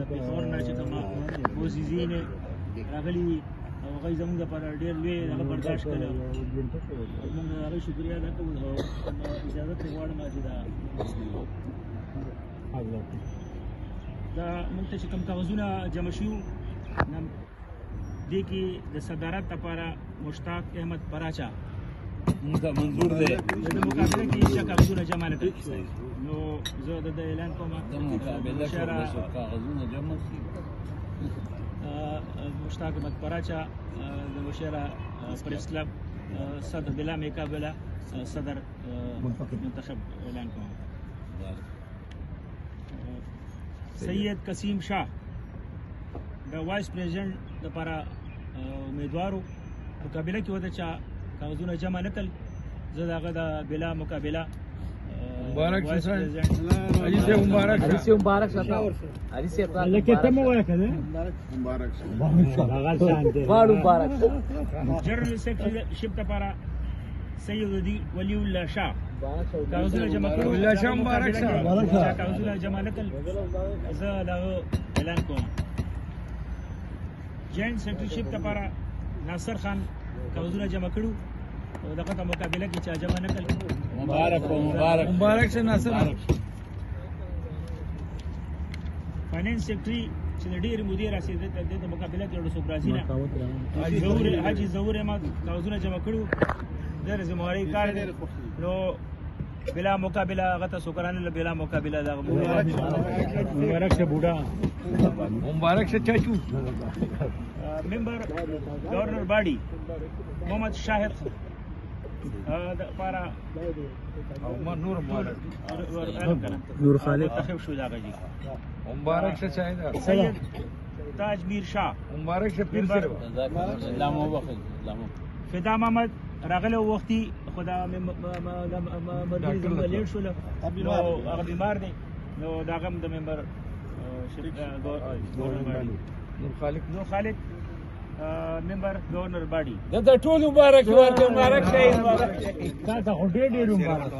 د پیښور نه چې کومه موزیزین راغلي وي او هغوی زموږ دپاره ډېر لوی هغه برداشت کړی موږ د هغوی شکریه ادا کوو او اجازه ترې غواړم چې دا موږ ته چې کوم کاغذونه جمع شوي دې کې د صدارت لپاره مشتاق احمد پراچا منظور دی د مقابله کې هیڅ کاغذونه جمع نه کړي نو زه د اعلان کوم د مقابله کې کاغذونه جمع شي مشتاق احمد پراچا د مشیره پریس کلب صدر بلا مقابله صدر منتخب اعلان کوم سید قسیم شاه د وایس پریزیډنټ لپاره امیدوارو مقابله کې وته چې کاغذونه جمع نه کړل زه د هغه د بلا مقابله مبارک شه علي صاحب مبارک شه علي صاحب لکه ته مو وایې کنه مبارک شه هغه شان دي مبارک جنرال سیکریټریشپ لپاره سید ولی الله شاه کاغذونه جمع کړو الله شاه مبارک شه کاغذونه جمع نه کړل زه دا اعلان کوم جوائنٹ سیکریټریشپ لپاره ناصر خان کاغذونه جمع کړو او دغه مقابله کې چا جمع نه کړل مبارک شه ناصر فاینانس سیکریټري چې د ډېر مودې راسېدل د مقابله کې ورسو برازي نه حاجي ظهور احمد کاغذونه جمع کړو د زمواري کار نو بلا مقابله هغه ته سوکرانه بلا مقابله دا مبارک شه بوډا مبارک شه چاچو member governor body محمد شاهد لپاره نور مبارک نور خالد تخف شو دا غږی مبارک شه شاهد سید تاج میر شاه مبارک شه پیر صاحب فدا محمد راغله وختي خدا مرګ لیټ شو هغه بیمار دی نو دا غم د ممبر نور خالد member governor body دا ټول مبارک ورته مبارک شه تا ته ډېر مبارک